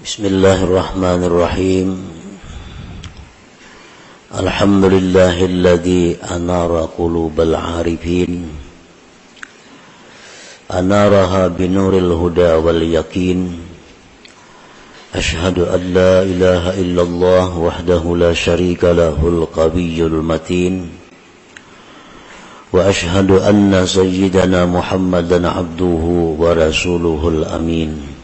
Bismillahirrahmanirrahim. Alhamdulillahilladzi anara qulubal arifin, anaraha binuril huda wal yakin. Ashhadu an la ilaha illallah wahdahu la syarika lahul qawiyyul matin. Wa ashhadu anna sayyidana Muhammadan abduhu wa rasuluhul amin.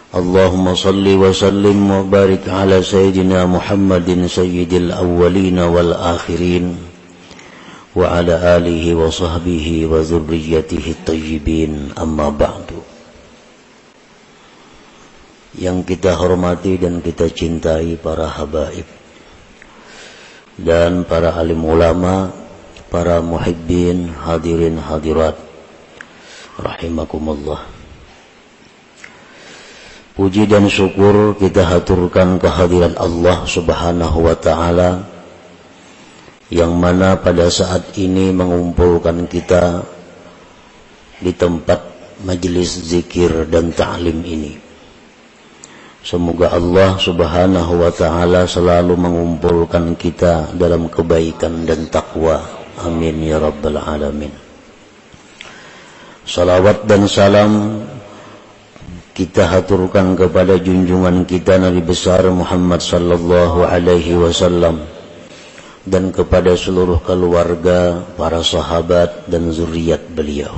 Allahumma salli wa sallim wa barik ala sayyidina Muhammadin sayyidil awwalina wal akhirin wa ala alihi wa sahbihi wa dzurriyyatihi thayyibin, amma ba'du. Yang kita hormati dan kita cintai para habaib dan para alim ulama, para muhibbin, hadirin hadirat rahimakumullah. Puji dan syukur kita haturkan kehadiran Allah Subhanahu wa ta'ala, yang mana pada saat ini mengumpulkan kita di tempat majelis zikir dan ta'lim ini. Semoga Allah Subhanahu wa ta'ala selalu mengumpulkan kita dalam kebaikan dan takwa. Amin ya rabbal alamin. Salawat dan salam kita haturkan kepada junjungan kita Nabi besar Muhammad sallallahu alaihi wasallam dan kepada seluruh keluarga, para sahabat dan zuriat beliau.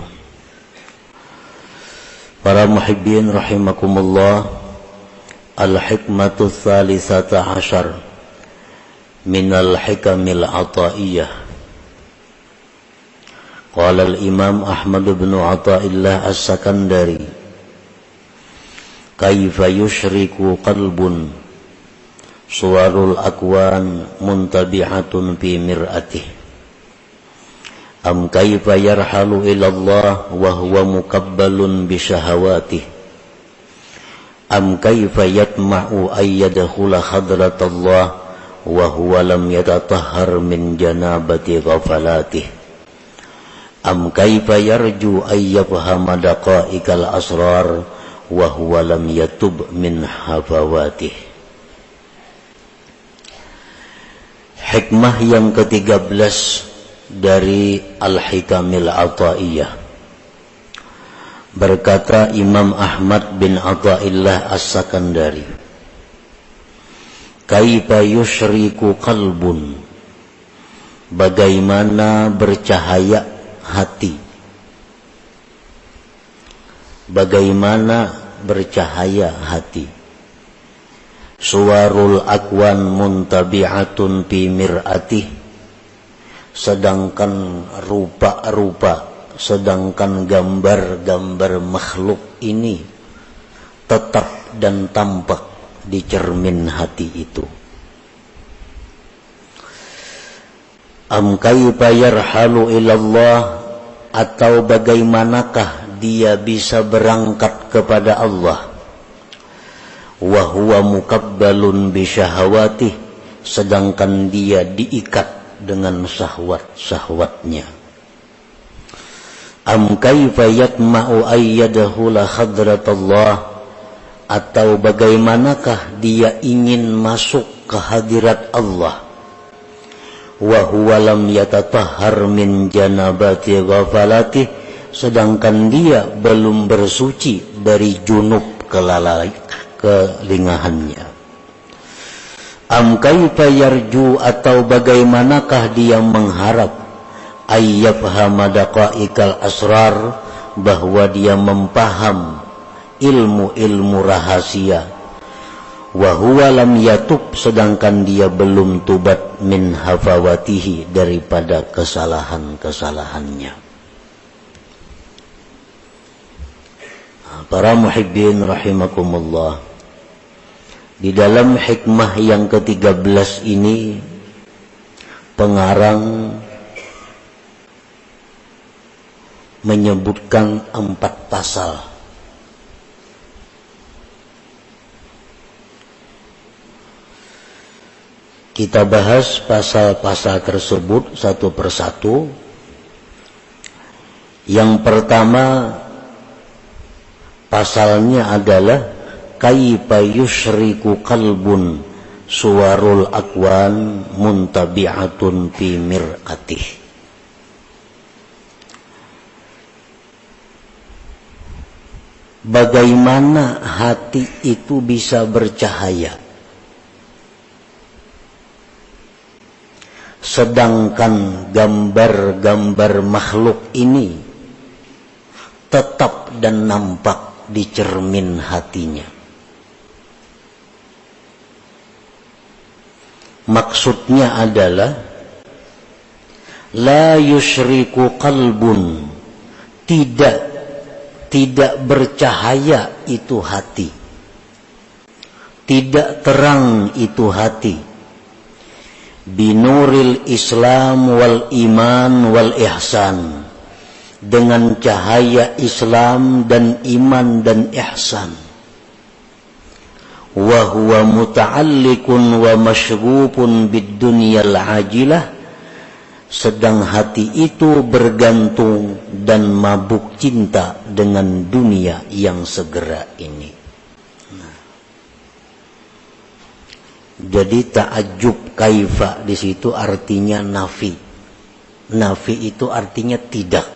Para muhibbin rahimakumullah, al-hikmatu tsalitsata asyar minal hikamil ataiyah. Qala al-imam Ahmad bin Athaillah As-Sakandari, kaifa yushriku qalbun suwarul akwan muntabi'atun fi mir'atih, am kaifa yarhalu ilallah wa huwa mukabbalun bi syahawatih, am kaifa yatma'u ayyadkhula hadratallah wa huwa lam yatatahhar min janabati ghafalatih, am kaifa yarju ayyafhama daqa'iqal asrar wa huwa lam yatub min hafawatih. Hikmah yang ke-13 dari Al-Hikamil Athaiyah. Berkata Imam Ahmad bin Athaillah As-Sakandari, kaifa yushriku qalbun, bagaimana bercahaya hati, bagaimana bercahaya hati. Suwarul akwan muntabi'atun fi mir'atih, sedangkan rupa-rupa, sedangkan gambar-gambar makhluk ini tetap dan tampak di cermin hati itu. Am kaifa yarhalu ilallah, atau bagaimanakah dia bisa berangkat kepada Allah, wa huwa mukabbalun bi syahawatih, sedangkan dia diikat dengan syahwat-syahwatnya. Am kaifa yatma'u ayyadkhula hadratallah, atau bagaimanakah dia ingin masuk ke hadirat Allah, wa huwa lam yatatahhar min janabati ghafalatih, sedangkan dia belum bersuci dari junub kelingahannya. Am kaifa yarju, atau bagaimanakah dia mengharap ayyafhama daqa'iqal asrar, bahwa dia mempaham ilmu-ilmu rahasia, wa huwa lam yatub, sedangkan dia belum tubat min hafawatihi, daripada kesalahan-kesalahannya. Para muhibbin rahimakumullah, di dalam hikmah yang ke-13 ini pengarang menyebutkan 4 pasal. Kita bahas pasal-pasal tersebut satu persatu. Yang pertama pasalnya adalah kaifa yusyriku qalbun suwarul akwan muntabi'atun fi mir'atih. Bagaimana hati itu bisa bercahaya sedangkan gambar-gambar makhluk ini tetap dan nampak di cermin hatinya. Maksudnya adalah la yusyriku qalbun, tidak bercahaya itu hati, tidak terang itu hati, binuril Islam wal iman wal ihsan, dengan cahaya Islam dan iman dan ihsan. Wa huwa muta'alliqun wa masyghufun bid dunyal ajilah, sedang hati itu bergantung dan mabuk cinta dengan dunia yang segera ini. Jadi ta'ajjub kaifa di situ artinya nafi. Nafi itu artinya tidak.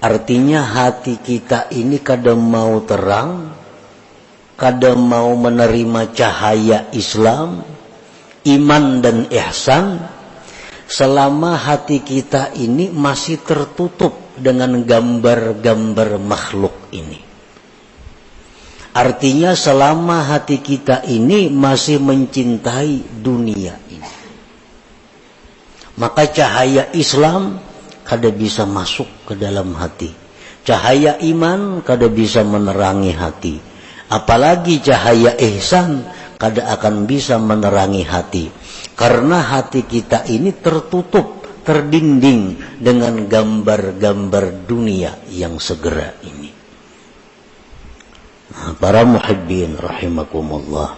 Artinya hati kita ini kadang mau terang, kadang mau menerima cahaya Islam, iman dan ihsan, selama hati kita ini masih tertutup dengan gambar-gambar makhluk ini. Artinya selama hati kita ini masih mencintai dunia ini, maka cahaya Islam kada bisa masuk ke dalam hati, cahaya iman kada bisa menerangi hati, apalagi cahaya ihsan kada akan bisa menerangi hati. Karena hati kita ini tertutup, terdinding dengan gambar-gambar dunia yang segera ini. Nah, para muhibbin rahimakumullah,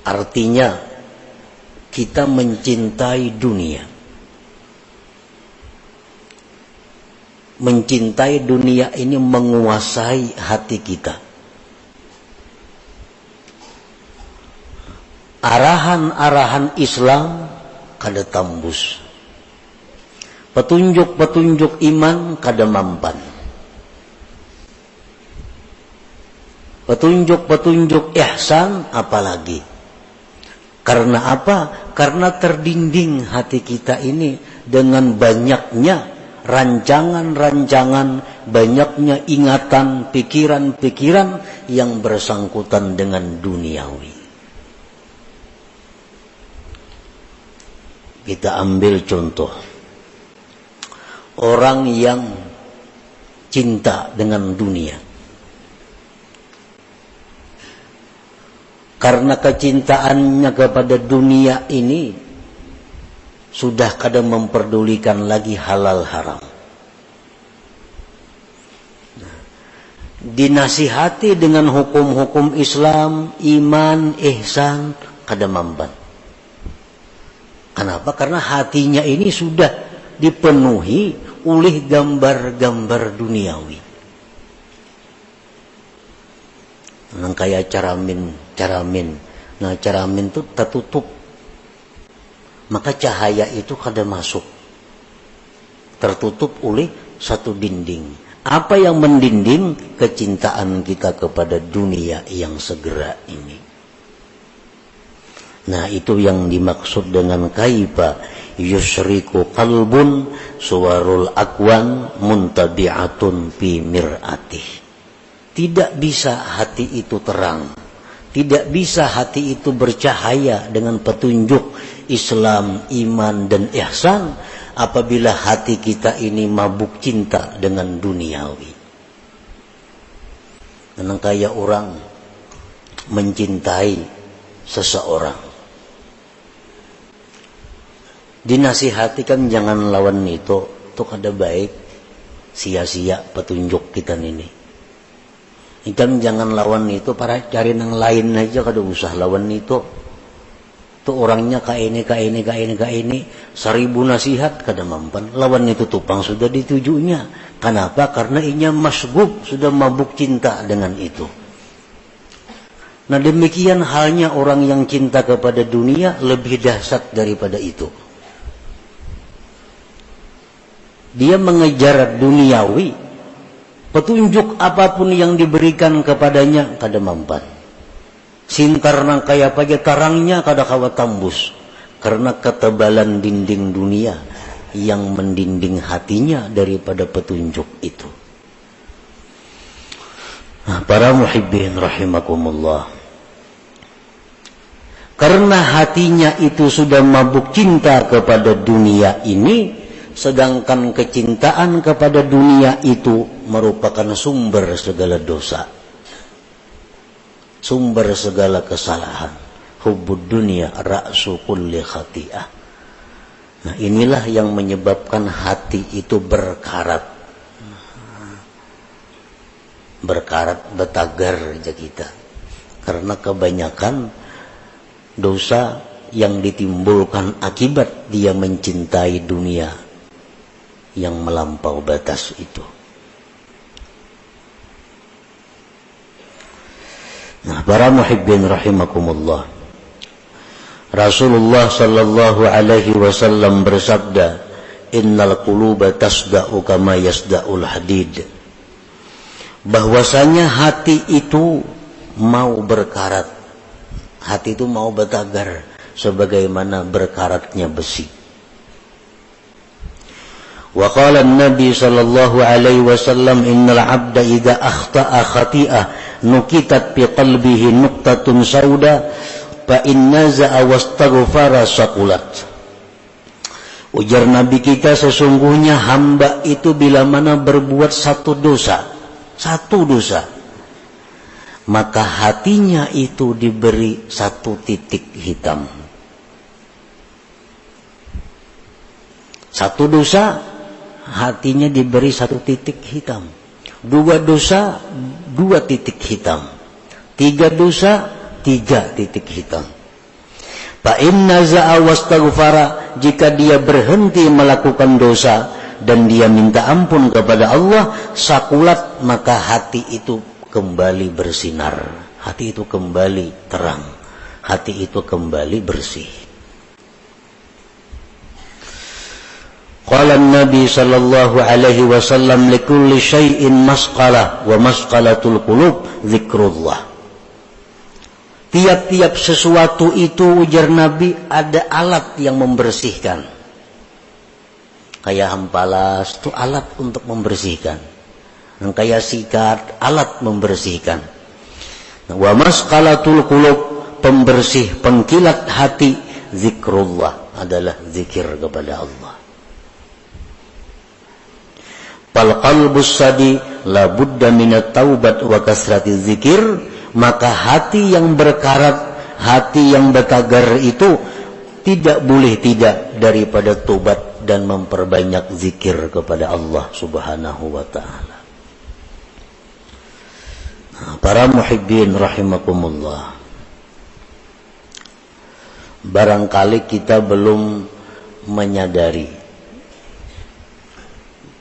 artinya kita mencintai dunia. Mencintai dunia ini menguasai hati kita. Arahan-arahan Islam kada tembus, petunjuk-petunjuk iman kada mampan, petunjuk-petunjuk ihsan apalagi. Karena apa? Karena terdinding hati kita ini dengan banyaknya rancangan-rancangan, banyaknya ingatan, pikiran-pikiran yang bersangkutan dengan duniawi. Kita ambil contoh orang yang cinta dengan dunia. Karena kecintaannya kepada dunia ini sudah kadang memperdulikan lagi halal haram. Dinasihati dengan hukum-hukum Islam, iman, ihsan, kada mampan. Kenapa? Karena hatinya ini sudah dipenuhi oleh gambar-gambar duniawi. Nah, kayak caramin. Nah, caramin itu tertutup. Maka cahaya itu kada masuk. Tertutup oleh satu dinding. Apa yang mendinding? Kecintaan kita kepada dunia yang segera ini. Nah, itu yang dimaksud dengan kaifa yusyriku qalbun suwarul akwan muntabi'atun fi mir'atih. Tidak bisa hati itu terang, tidak bisa hati itu bercahaya dengan petunjuk Islam, iman dan ihsan apabila hati kita ini mabuk cinta dengan duniawi. Karena kayak orang mencintai seseorang, dinasihatikan jangan lawan itu kada baik, sia-sia petunjuk kita ini. Ikan jangan lawan itu, para cari yang lain aja, kada usah lawan itu. Tuh orangnya ka ini, 1000 nasihat kada mampan. Lawan itu tupang sudah ditujunya. Kenapa? Karena inya masgub, sudah mabuk cinta dengan itu. Nah demikian halnya orang yang cinta kepada dunia lebih dahsyat daripada itu. Dia mengejar duniawi, petunjuk apapun yang diberikan kepadanya kada mampan. Sintar nang kaya pagi tarangnya kada kawa tambus, karena ketebalan dinding dunia yang mendinding hatinya daripada petunjuk itu. Nah, para muhibbin rahimakumullah, karena hatinya itu sudah mabuk cinta kepada dunia ini, sedangkan kecintaan kepada dunia itu merupakan sumber segala dosa, sumber segala kesalahan. Hubbud dunia ra'su kulli khati'ah. Nah inilah yang menyebabkan hati itu berkarat, betagar aja kita, karena kebanyakan dosa yang ditimbulkan akibat dia mencintai dunia yang melampau batas itu. Nah, para muhibbin rahimakumullah, Rasulullah sallallahu alaihi wasallam bersabda, innal quluba tasda'u kama yasda'ul hadid. Bahwasanya hati itu mau berkarat, hati itu mau betagar sebagaimana berkaratnya besi. Wa qala an-nabi sallallahu alaihi wasallam, innal 'abda idza akhta'a khati'ah nukitat fi qalbihi nuqtatun sauda fa in naza'a wastaghfara saqulat. Ujar Nabi kita, sesungguhnya hamba itu bila mana berbuat satu dosa, maka hatinya itu diberi satu titik hitam. Satu dosa, hatinya diberi satu titik hitam. 2 dosa, 2 titik hitam. 3 dosa, 3 titik hitam. Fa in naza'a wastaghfara, jika dia berhenti melakukan dosa dan dia minta ampun kepada Allah, sakulat, maka hati itu kembali bersinar, hati itu kembali terang, hati itu kembali bersih. Qala an-nabi sallallahu alaihi wasallam, likulli syai'in masqalah wa masqalatul qulub zikrullah. Tiap-tiap sesuatu itu, ujar Nabi, ada alat yang membersihkan. Kayak hampalas itu alat untuk membersihkan. Dan kayak sikat, alat membersihkan. Wa masqalatul qulub, pembersih, pengkilat hati, zikrullah, adalah zikir kepada Allah. Fal qalbus sadi la budda minat taubat wa kasrati zikir. Maka hati yang berkarat, hati yang betagar itu tidak boleh tidak daripada tobat dan memperbanyak zikir kepada Allah subhanahu wa ta'ala. Nah, para muhibbin rahimakumullah, barangkali kita belum menyadari,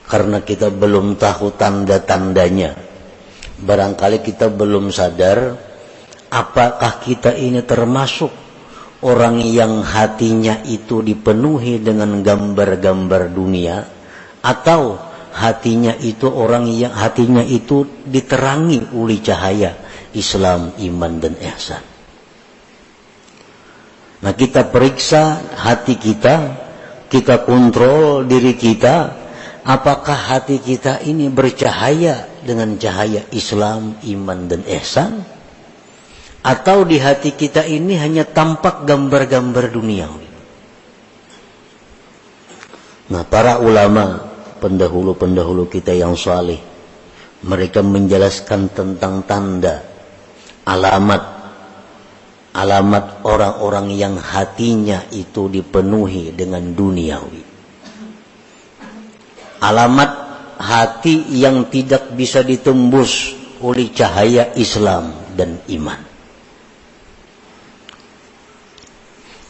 karena kita belum tahu tanda-tandanya. Barangkali kita belum sadar, apakah kita ini termasuk orang yang hatinya itu dipenuhi dengan gambar-gambar dunia, atau hatinya itu orang yang hatinya itu diterangi oleh cahaya Islam, iman dan ihsan. Nah, kita periksa hati kita, kita kontrol diri kita, apakah hati kita ini bercahaya dengan cahaya Islam, iman dan ihsan, atau di hati kita ini hanya tampak gambar-gambar duniawi. Nah, para ulama pendahulu-pendahulu kita yang saleh, mereka menjelaskan tentang tanda, alamat orang-orang yang hatinya itu dipenuhi dengan duniawi. Alamat hati yang tidak bisa ditembus oleh cahaya Islam dan iman.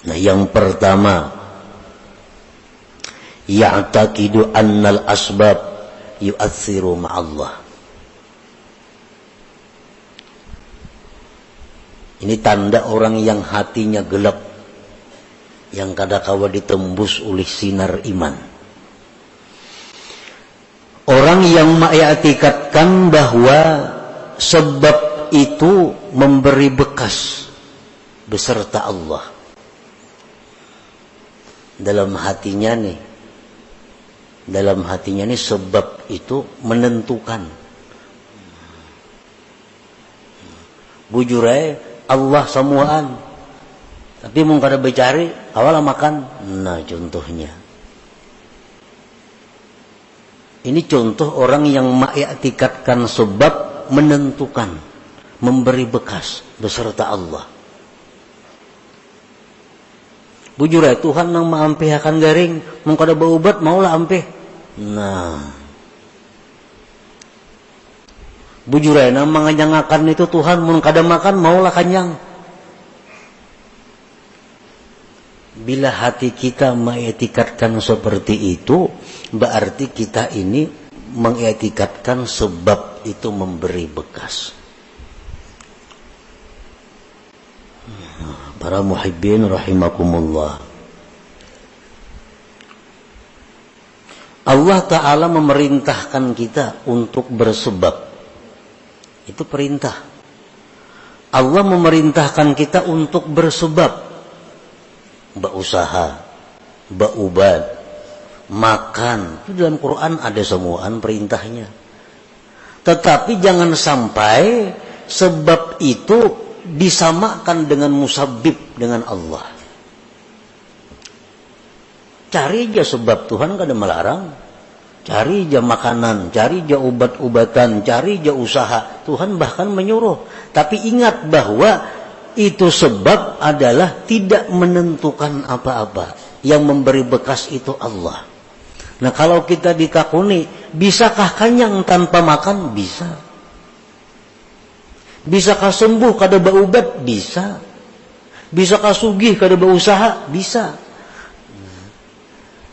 Nah, yang pertama, ya'taqidu annal asbab yu'atsiru ma'allah. Ini tanda orang yang hatinya gelap, yang kadangkala ditembus oleh sinar iman. Orang yang mengiktikadkan bahwa sebab itu memberi bekas beserta Allah. Dalam hatinya nih sebab itu menentukan. Bujur aja Allah samuaan, tapi mau kada bercari awal makan. Nah, contohnya ini contoh orang yang mengiktikadkan sebab menentukan, memberi bekas beserta Allah. Bujur ya Tuhan nang maampih akan garing, mau kada berobat maulah ampih. Nah, bujur ya nang manganyangakan itu Tuhan mun kada makan maulah kanyang. Bila hati kita mengiktikadkan seperti itu, berarti kita ini mengiktikadkan sebab itu memberi bekas. Para muhibbin rahimakumullah. Allah Ta'ala memerintahkan kita untuk bersebab. Itu perintah. Allah memerintahkan kita untuk bersebab. Berusaha, berubad, makan. Itu dalam Quran ada semuaan perintahnya. Tetapi jangan sampai sebab itu disamakan dengan musabbib, dengan Allah. Cari aja sebab, Tuhan kan ada melarang. Cari aja makanan, cari aja obat-obatan, cari aja usaha, Tuhan bahkan menyuruh. Tapi ingat bahwa itu sebab adalah tidak menentukan apa-apa. Yang memberi bekas itu Allah. Nah, kalau kita ditakuni, bisakah kenyang tanpa makan? Bisa. Bisakah sembuh kada berobat? Bisa. Bisakah sugih kada berusaha? Bisa.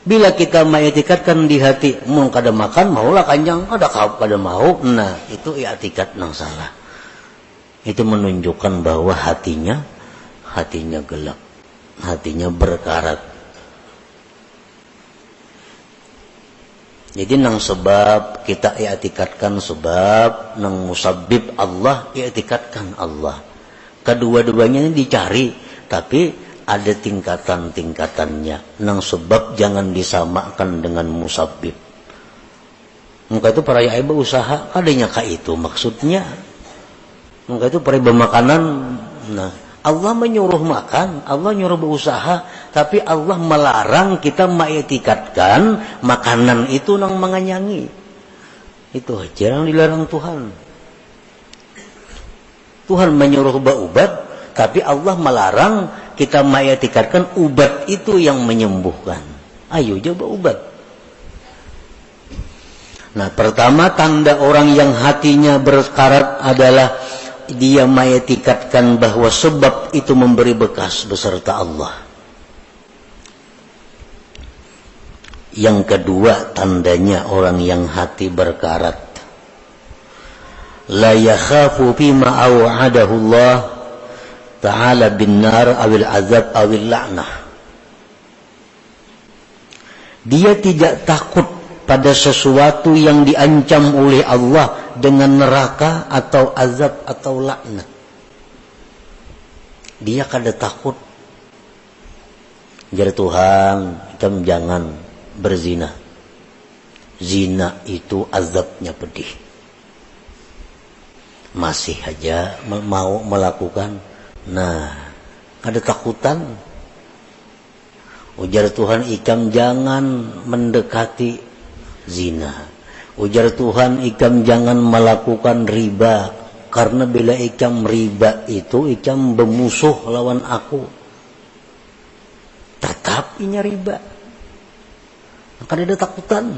Bila kita mengiktikadkan di hati, mun kada makan maulah kanjang, kada mau. Nah, itu i'tikad nang salah. Itu menunjukkan bahwa hatinya gelap, hatinya berkarat. Jadi nang sebab kita i'tikadkan sebab, nang musabbib Allah i'tikadkan Allah. Kedua-duanya ini dicari, tapi ada tingkatan-tingkatannya. Nang sebab jangan disamakan dengan musabbib. Maka itu para ibu usaha adanya ka itu maksudnya. Maka itu para ibu makanan. Nah, Allah menyuruh makan, Allah nyuruh berusaha, tapi Allah melarang kita mengiktikadkan makanan itu nang menganyangi. Itu aja yang dilarang Tuhan. Tuhan menyuruh berobat, tapi Allah melarang kita mengiktikadkan ubat itu yang menyembuhkan. Ayo coba ubat. Nah, pertama tanda orang yang hatinya berkarat adalah dia mengiktikadkan bahwa sebab itu memberi bekas beserta Allah. Yang kedua tandanya orang yang hati berkarat, la yakhafu bima aw'adahu Allah ta'ala bin nar awil azab awil la'nah. Dia tidak takut pada sesuatu yang diancam oleh Allah dengan neraka atau azab atau laknat. Dia kada takut. Jadi Tuhan, kita jangan berzina. Zina itu azabnya pedih. Masih aja mau melakukan. Nah, kada takutan. Ujar Tuhan, ikam jangan mendekati zina. Ujar Tuhan, ikam jangan melakukan riba, karena bila ikam riba itu ikam bermusuh lawan aku. Tetap inya riba. Maka ada takutan.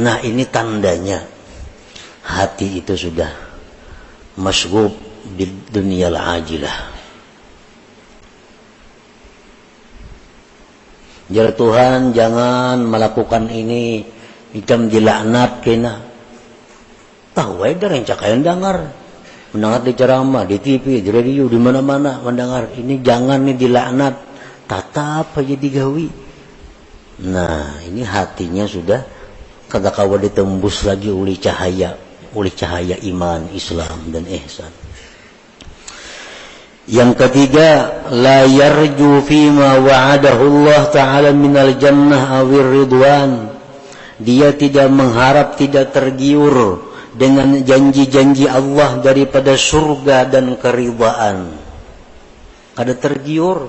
Nah, ini tandanya hati itu sudah masghub di dunia ajilah. Jar Tuhan jangan melakukan ini, ikam dilaknat kena. Tahu ada yang cakayan dengar, mendengar di ceramah, di TV, di radio, di mana-mana mendengar ini jangan nih dilaknat, tatap aja digawi. Nah, ini hatinya sudah kata kawa ditembus lagi oleh cahaya iman, Islam dan ihsan. Yang ketiga, la yarju fima wa'adahu Allah Ta'ala minal jannah awir ridwan. Dia tidak mengharap, tidak tergiur dengan janji-janji Allah daripada surga dan keridhaan. Kada tergiur.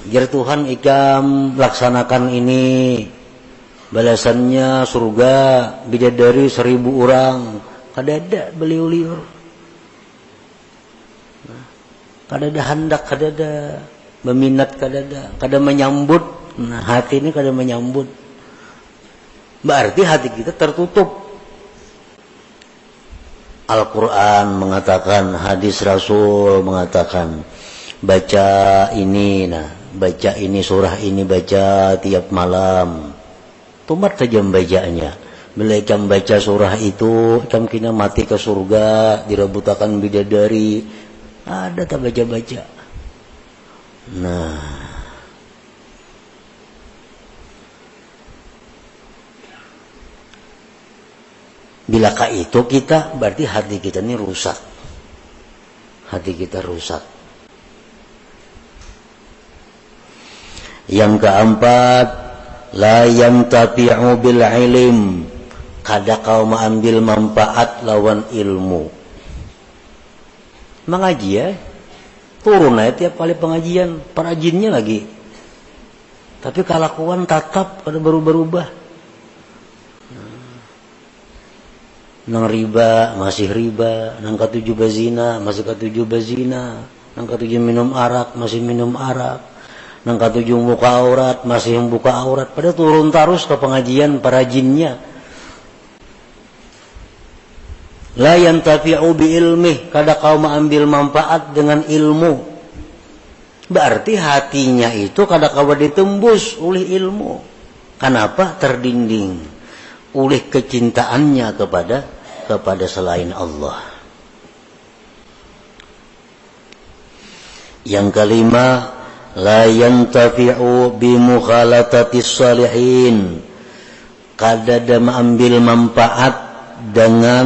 Jar Tuhan ikam laksanakan ini, balasannya surga bidadari 1000 orang. Kada ada beliau-liur. Kada ada hendak, kada ada meminat, kada menyambut. Nah, hati ini kada menyambut. Berarti hati kita tertutup. Al-Quran mengatakan, hadis Rasul mengatakan, baca ini, surah ini baca tiap malam. Tumat saja membacanya. Bila ikam baca surah itu, ikam kena mati ke surga, direbutakan bidadari. Ada tak baca-baca. Nah, bilakah itu kita, berarti hati kita ini rusak. Hati kita rusak. Yang keempat, la yantafi'u bil ilm. Kada kau mengambil manfaat lawan ilmu. Mengaji ya, turun aja tiap kali pengajian, perajinnya lagi. Tapi kelakuan tatap pada berubah-ubah. Nang riba masih riba, nang ketujuh bazina masih ketujuh bazina, nang ketujuh minum arak masih minum arak, nang ketujuh buka aurat masih membuka aurat. Pada turun terus ke pengajian perajinnya. La yantafi'u bi ilmih, kada kau mengambil manfaat dengan ilmu. Berarti hatinya itu kada kau ditembus oleh ilmu. Kenapa? Terdinding oleh kecintaannya kepada selain Allah. Yang kelima, la yantafi'u bi mukhalatatis salihin. Kada ada mengambil manfaat dengan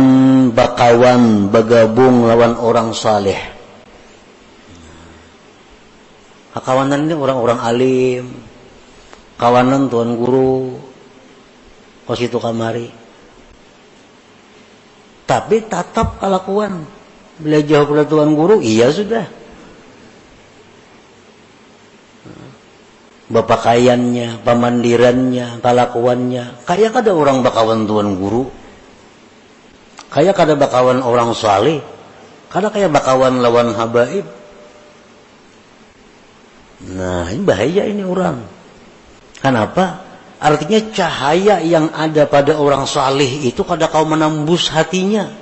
bakawan bergabung lawan orang saleh. Kawanan ini orang-orang alim, kawanan tuan guru, kos itu kamari. Tapi tatap kelakuan, bila jauh pada tuan guru, iya sudah. Bapakaiannya, pamandirannya, kelakuannya, kayak ada orang bakawan tuan guru. Kayak kada bakawan orang saleh, kada kayak bakawan lawan habaib. Nah, ini bahaya ini orang. Kenapa? Artinya cahaya yang ada pada orang saleh itu kada kau menembus hatinya.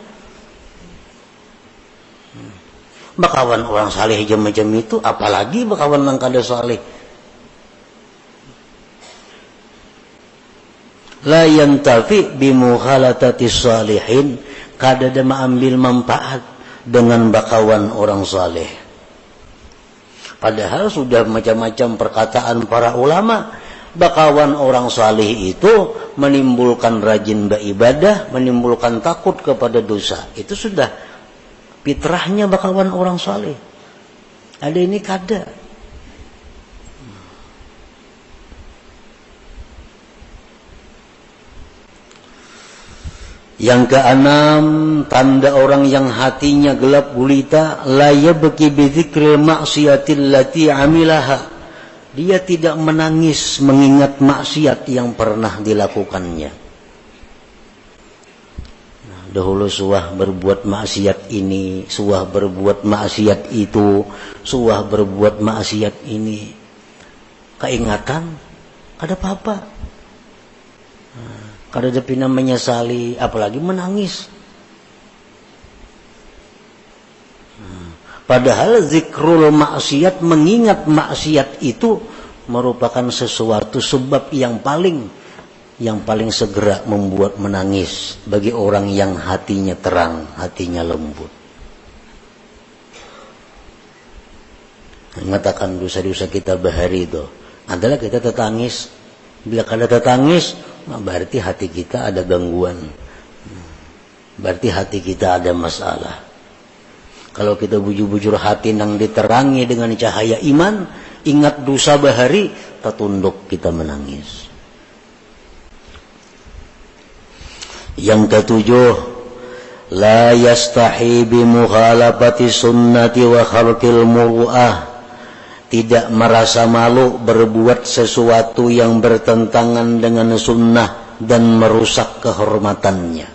Bakawan orang saleh macam itu, apalagi bakawan yang kada saleh. La yantafi bi mukhalatatis salihin. Kada ada mengambil manfaat dengan bakawan orang saleh. Padahal sudah macam-macam perkataan para ulama, bakawan orang saleh itu menimbulkan rajin beribadah, menimbulkan takut kepada dosa. Itu sudah fitrahnya bakawan orang saleh. Ada ini kada. Yang keenam, tanda orang yang hatinya gelap gulita, la yabki bi dzikril maksiatil lati amilaha. Dia tidak menangis mengingat maksiat yang pernah dilakukannya. Nah, dahulu suah berbuat maksiat ini, suah berbuat maksiat itu, suah berbuat maksiat ini. Keingatan, kada apa-apa. Kada ada pina menyesali, apalagi menangis. Padahal zikrul maksiat, mengingat maksiat itu merupakan sesuatu sebab yang paling segera membuat menangis bagi orang yang hatinya terang, hatinya lembut. Mengatakan dosa-dosa kita bahari itu adalah kita tertangis. Bila kada tertangis, berarti hati kita ada gangguan. Berarti hati kita ada masalah. Kalau kita bujur-bujur hati nang diterangi dengan cahaya iman, ingat dosa bahari, tertunduk kita menangis. Yang ketujuh, la yastahi bi mukhalafati sunnati wa kharqil muru'ah. Tidak merasa malu berbuat sesuatu yang bertentangan dengan sunnah dan merusak kehormatannya.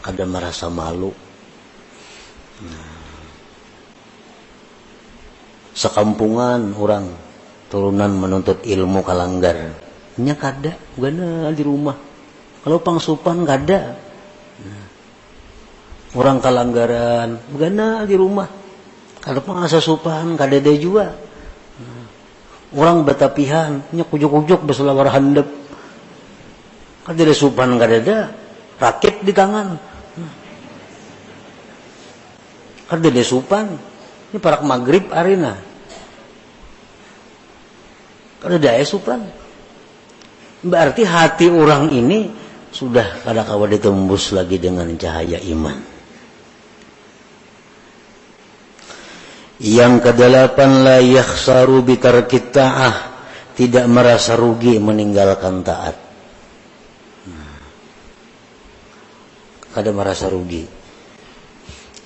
Ada merasa malu. Sekampungan orang turunan menuntut ilmu kalanggar, nya kada gana di rumah. Kalau pangsupan kada. Orang kalanggaran gana di rumah. Kalau pangasa supan kada ada juga. Orang batapihan nya kujuk-kujuk beselawar handap. Kada ada supan kada ada. Rakit di tangan. Kada ada supan. Ini parak maghrib arina. Kada ada supan. Berarti hati orang ini sudah kada kawa ditembus lagi dengan cahaya iman. Yang kedelapan, la yakhsaru bi tarkit ta'ah, tidak merasa rugi meninggalkan taat. Kada merasa rugi.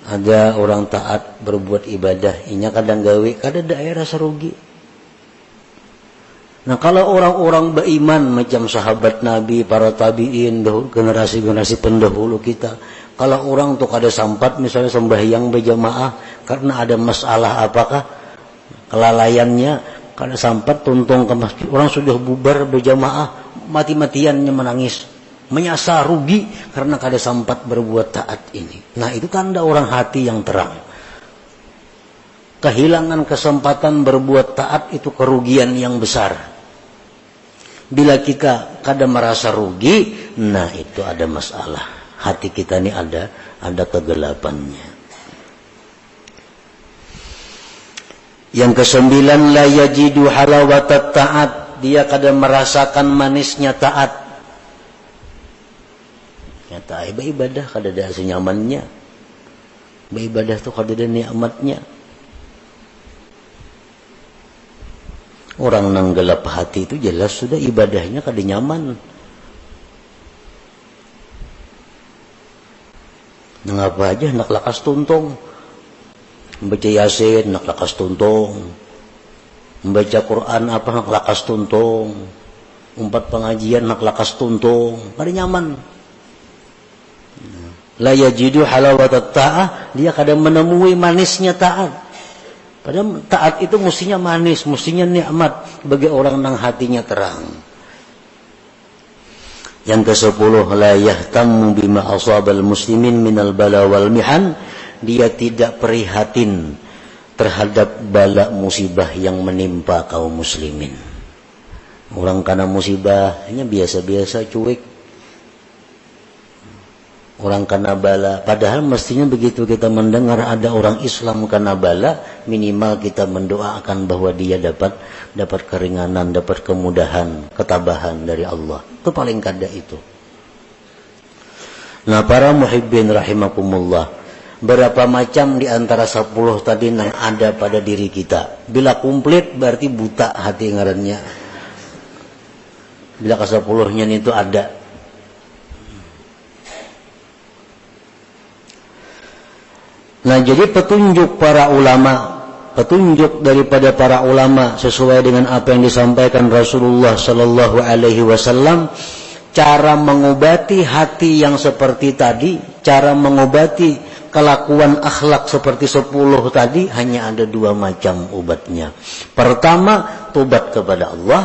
Ada orang taat berbuat ibadah, inya kadang gawe, kada ada rasa rugi. Nah, kalau orang-orang beriman macam sahabat Nabi, para tabi'in, generasi-generasi pendahulu kita, kalau orang tuh kada sampat misalnya sembahyang berjamaah karena ada masalah apakah kelalaiannya, kada sampat tuntung ke masjid, orang sudah bubar berjamaah, mati-matiannya menangis, menyasar rugi karena kada sampat berbuat taat ini. Nah, itu tanda orang hati yang terang. Kehilangan kesempatan berbuat taat itu kerugian yang besar. Bila kita kada merasa rugi, nah itu ada masalah. Hati kita ini ada kegelapannya. Yang kesembilan, la yajidu halawatat taat, dia kada merasakan manisnya taat. Nyata ibadah kada ada senyamannya. Ibadah tuh kada ada nikmatnya. Orang nang gelap hati itu jelas sudah ibadahnya kada nyaman. Nang apa aja nak lakas tuntung. Membaca Yasin nak lakas tuntung. Membaca Quran apa nak lakas tuntung. Umpat pengajian nak lakas tuntung. Kada nyaman. La yajidu halawatat ta'ah, dia kada menemui manisnya taat. Padahal taat itu mestinya manis, mestinya nikmat bagi orang yang hatinya terang. Yang ke-10, la yahtammu bima asabal muslimin minal bala wal mihan, dia tidak prihatin terhadap bala musibah yang menimpa kaum muslimin. Orang kena musibah hanya biasa-biasa, cuek. Orang kena bala, padahal mestinya begitu kita mendengar ada orang Islam kena bala, minimal kita mendoakan bahwa dia dapat keringanan, dapat kemudahan, ketabahan dari Allah. Itu paling kada itu. Nah, para muhibbin rahimakumullah, berapa macam di antara 10 tadi yang ada pada diri kita. Bila komplit berarti buta hati ngarannya. Bila ke-10-nya itu ada. Nah, jadi petunjuk para ulama, petunjuk daripada para ulama sesuai dengan apa yang disampaikan Rasulullah sallallahu alaihi wasallam, cara mengobati hati yang seperti tadi, cara mengobati kelakuan akhlak seperti 10 tadi, hanya ada 2 macam obatnya. Pertama, tobat kepada Allah.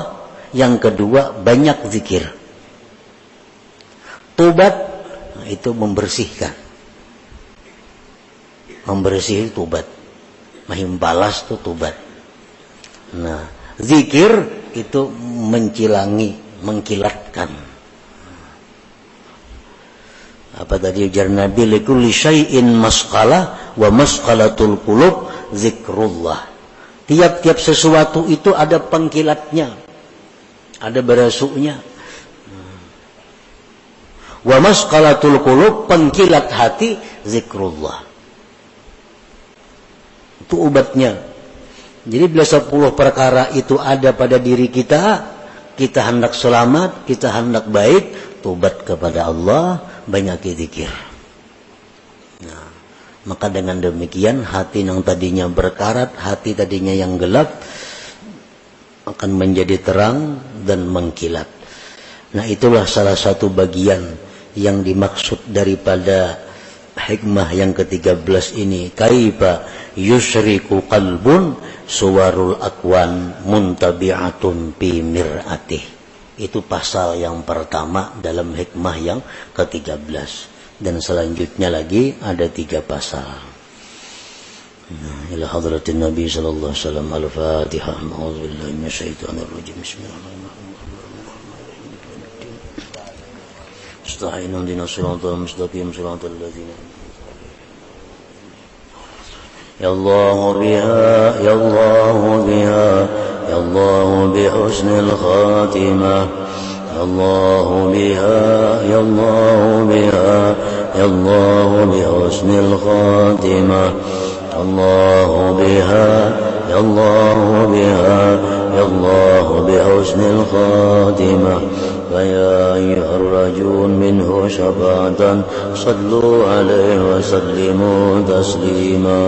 Yang kedua, banyak zikir. Tobat itu membersihkan. Membersih tobat. mahim balas tuh tobat. Nah, zikir itu mencilangi, mengkilatkan. Apa tadi ujar Nabi, likulli syai'in masqalah wa masqalatul qulub zikrullah. Tiap-tiap sesuatu itu ada pengkilatnya, ada berasuknya. Wa masqalatul qulub, pengkilat hati, zikrullah. Itu obatnya. Jadi bila 10 perkara itu ada pada diri kita, kita hendak selamat, kita hendak baik, tobat kepada Allah, banyak zikir. Nah, maka dengan demikian hati yang tadinya berkarat, hati tadinya yang gelap akan menjadi terang dan mengkilat. Nah, itulah salah satu bagian yang dimaksud daripada hikmah yang ke-13 ini. Kaifa yusriku qalbun suwarul akwan muntabi'atun fi mir'atih. Itu pasal yang pertama dalam hikmah yang ke-13. Dan selanjutnya lagi ada 3 pasal. Ila hadratin Nabi sallallahu alaihi wasallam. Al-Fatihah. A'udzubillahi minasyaitonir rajim. Bismillahirrahmanirrahim. Astaghfirullahaladzim shiratal mustaqim shiratal ladzina Ya Allah biha Ya Allah biha Ya Allah bihusnil khatimah Ya Allah biha Ya Allah biha Ya Allah bihusnil khatimah Allah biha Ya Allah biha Ya Allah bihusnil khatimah فيا أيها الرجون منه شفاعة صلوا عليه وسلموا تسليما